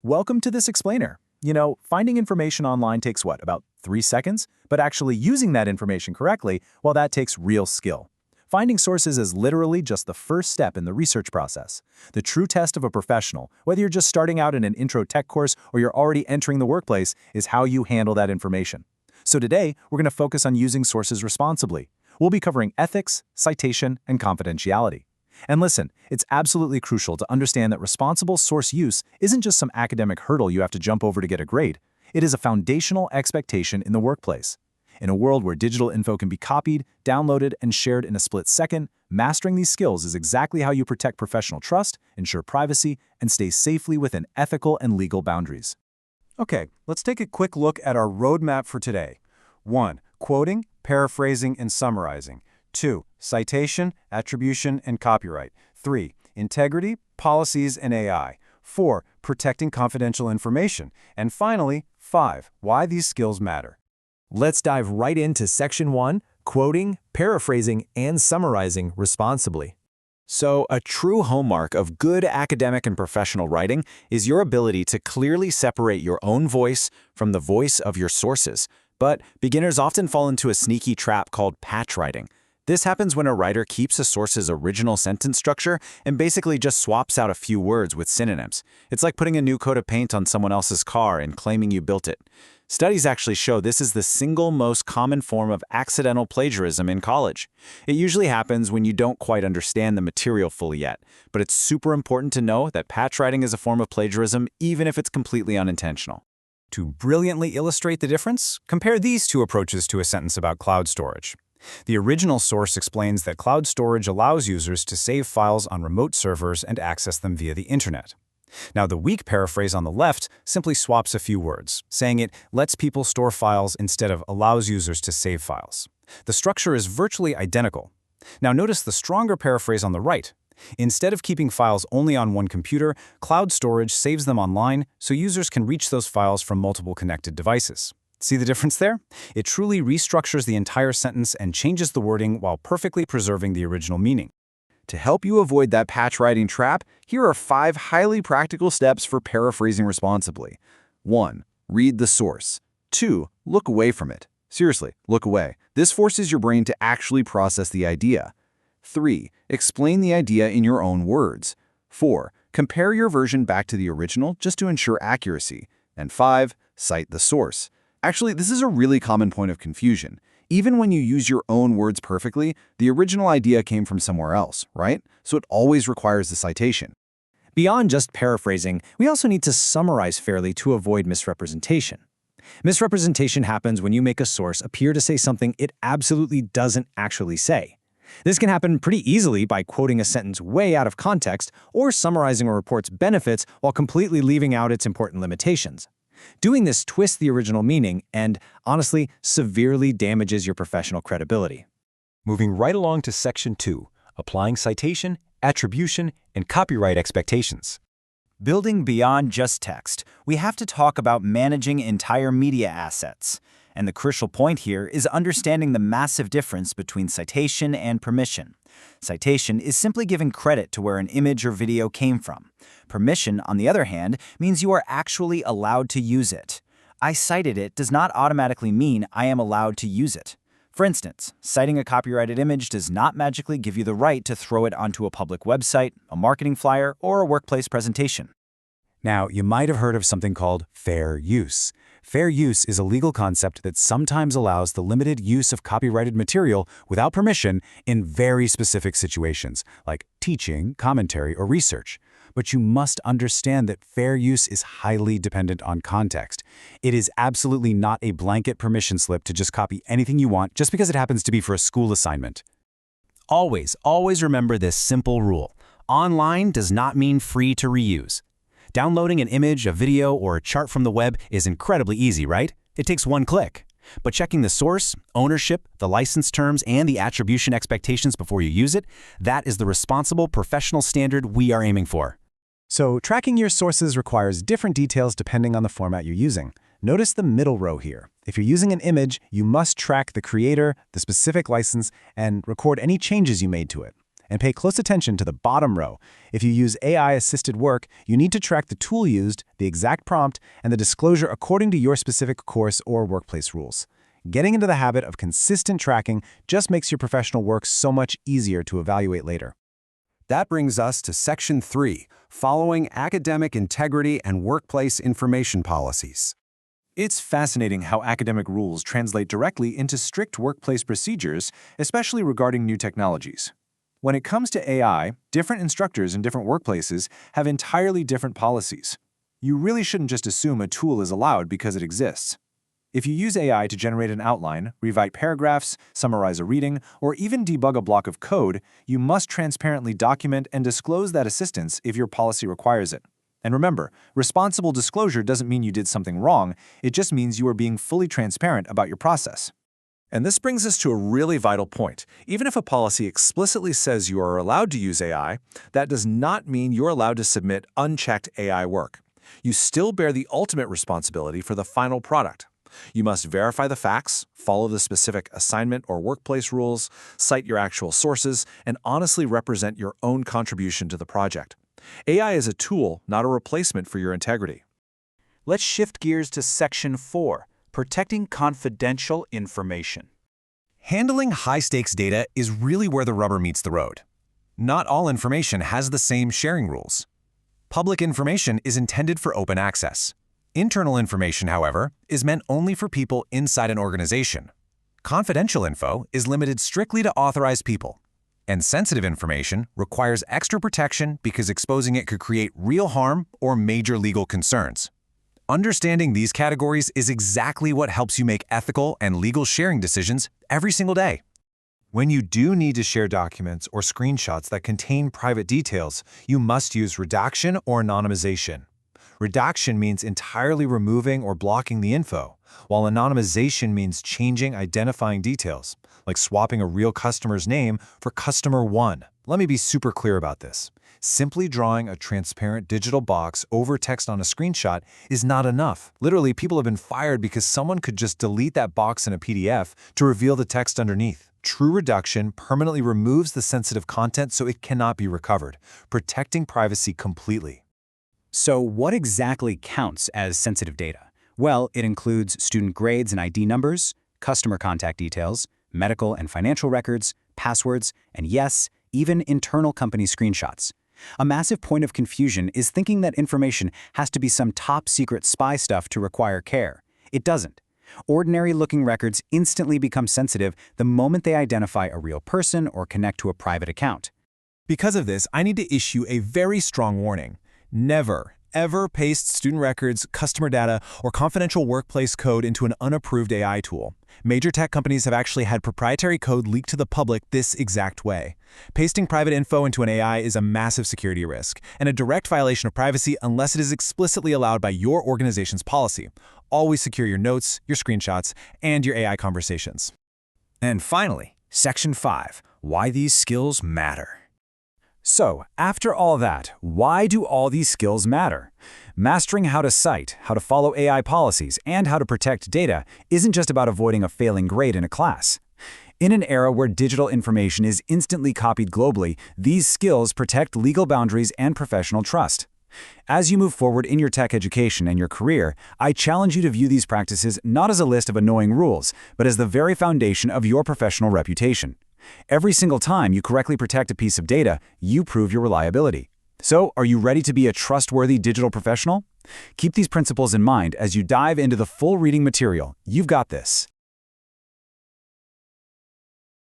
Welcome to this explainer. Finding information online takes what, about 3 seconds? But actually using that information correctly, well, that takes real skill. Finding sources is literally just the first step in the research process. The true test of a professional, whether you're just starting out in an intro tech course or you're already entering the workplace, is how you handle that information. So today, we're going to focus on using sources responsibly. We'll be covering ethics, citation, and confidentiality. And listen, it's absolutely crucial to understand that responsible source use isn't just some academic hurdle you have to jump over to get a grade. It is a foundational expectation in the workplace. In a world where digital info can be copied, downloaded, and shared in a split second, mastering these skills is exactly how you protect professional trust, ensure privacy, and stay safely within ethical and legal boundaries. Okay, let's take a quick look at our roadmap for today. 1. Quoting, paraphrasing, and summarizing. 2. Citation, attribution, and copyright. 3. Integrity, policies, and AI. 4. Protecting confidential information. And finally, 5. Why these skills matter. Let's dive right into Section 1, quoting, paraphrasing, and summarizing responsibly. So, a true hallmark of good academic and professional writing is your ability to clearly separate your own voice from the voice of your sources. But beginners often fall into a sneaky trap called patch writing. This happens when a writer keeps a source's original sentence structure and basically just swaps out a few words with synonyms. It's like putting a new coat of paint on someone else's car and claiming you built it. Studies actually show this is the single most common form of accidental plagiarism in college. It usually happens when you don't quite understand the material fully yet, but it's super important to know that patch writing is a form of plagiarism even if it's completely unintentional. To brilliantly illustrate the difference, compare these two approaches to a sentence about cloud storage. The original source explains that cloud storage allows users to save files on remote servers and access them via the internet. Now, the weak paraphrase on the left simply swaps a few words, saying it lets people store files instead of allows users to save files. The structure is virtually identical. Now, notice the stronger paraphrase on the right. Instead of keeping files only on one computer, cloud storage saves them online so users can reach those files from multiple connected devices. See the difference there? It truly restructures the entire sentence and changes the wording while perfectly preserving the original meaning. To help you avoid that patch writing trap, here are 5 highly practical steps for paraphrasing responsibly. 1. Read the source. 2. Look away from it. Seriously, look away. This forces your brain to actually process the idea. 3. Explain the idea in your own words. 4. Compare your version back to the original just to ensure accuracy. And 5. Cite the source. Actually, this is a really common point of confusion. Even when you use your own words perfectly, the original idea came from somewhere else, right? So it always requires the citation. Beyond just paraphrasing, we also need to summarize fairly to avoid misrepresentation. Misrepresentation happens when you make a source appear to say something it absolutely doesn't actually say. This can happen pretty easily by quoting a sentence way out of context or summarizing a report's benefits while completely leaving out its important limitations. Doing this twists the original meaning and, honestly, severely damages your professional credibility. Moving right along to Section 2, applying citation, attribution, and copyright expectations. Building beyond just text, we have to talk about managing entire media assets. And the crucial point here is understanding the massive difference between citation and permission. Citation is simply giving credit to where an image or video came from. Permission, on the other hand, means you are actually allowed to use it. I cited it does not automatically mean I am allowed to use it. For instance, citing a copyrighted image does not magically give you the right to throw it onto a public website, a marketing flyer, or a workplace presentation. Now, you might have heard of something called fair use. Fair use is a legal concept that sometimes allows the limited use of copyrighted material without permission in very specific situations, like teaching, commentary, or research. But you must understand that fair use is highly dependent on context. It is absolutely not a blanket permission slip to just copy anything you want just because it happens to be for a school assignment. Always remember this simple rule. Online does not mean free to reuse. Downloading an image, a video, or a chart from the web is incredibly easy, right? It takes one click. But checking the source, ownership, the license terms, and the attribution expectations before you use it, that is the responsible professional standard we are aiming for. So, tracking your sources requires different details depending on the format you're using. Notice the middle row here. If you're using an image, you must track the creator, the specific license, and record any changes you made to it. And pay close attention to the bottom row. If you use AI-assisted work, you need to track the tool used, the exact prompt, and the disclosure according to your specific course or workplace rules. Getting into the habit of consistent tracking just makes your professional work so much easier to evaluate later. That brings us to Section 3, following academic integrity and workplace information policies. It's fascinating how academic rules translate directly into strict workplace procedures, especially regarding new technologies. When it comes to AI, different instructors in different workplaces have entirely different policies. You really shouldn't just assume a tool is allowed because it exists. If you use AI to generate an outline, rewrite paragraphs, summarize a reading, or even debug a block of code, you must transparently document and disclose that assistance if your policy requires it. And remember, responsible disclosure doesn't mean you did something wrong, it just means you are being fully transparent about your process. And this brings us to a really vital point. Even if a policy explicitly says you are allowed to use AI, that does not mean you're allowed to submit unchecked AI work. You still bear the ultimate responsibility for the final product. You must verify the facts, follow the specific assignment or workplace rules, cite your actual sources, and honestly represent your own contribution to the project. AI is a tool, not a replacement for your integrity. Let's shift gears to Section 4, protecting confidential information. Handling high-stakes data is really where the rubber meets the road. Not all information has the same sharing rules. Public information is intended for open access. Internal information, however, is meant only for people inside an organization. Confidential info is limited strictly to authorized people. And sensitive information requires extra protection because exposing it could create real harm or major legal concerns. Understanding these categories is exactly what helps you make ethical and legal sharing decisions every single day. When you do need to share documents or screenshots that contain private details, you must use redaction or anonymization. Redaction means entirely removing or blocking the info, while anonymization means changing identifying details, like swapping a real customer's name for customer 1. Let me be super clear about this. Simply drawing a transparent digital box over text on a screenshot is not enough. Literally, people have been fired because someone could just delete that box in a PDF to reveal the text underneath. True reduction permanently removes the sensitive content so it cannot be recovered, protecting privacy completely. So what exactly counts as sensitive data? Well, it includes student grades and ID numbers, customer contact details, medical and financial records, passwords, and yes, even internal company screenshots. A massive point of confusion is thinking that information has to be some top-secret spy stuff to require care. It doesn't. Ordinary-looking records instantly become sensitive the moment they identify a real person or connect to a private account. Because of this, I need to issue a very strong warning. Never, ever paste student records, customer data, or confidential workplace code into an unapproved AI tool. Major tech companies have actually had proprietary code leaked to the public this exact way. Pasting private info into an AI is a massive security risk and a direct violation of privacy unless it is explicitly allowed by your organization's policy. Always secure your notes, your screenshots, and your AI conversations. And finally, Section 5, why these skills matter. So, after all that, why do all these skills matter? Mastering how to cite, how to follow AI policies, and how to protect data isn't just about avoiding a failing grade in a class. In an era where digital information is instantly copied globally, these skills protect legal boundaries and professional trust. As you move forward in your tech education and your career, I challenge you to view these practices not as a list of annoying rules, but as the very foundation of your professional reputation. Every single time you correctly protect a piece of data, you prove your reliability. So, are you ready to be a trustworthy digital professional? Keep these principles in mind as you dive into the full reading material. You've got this.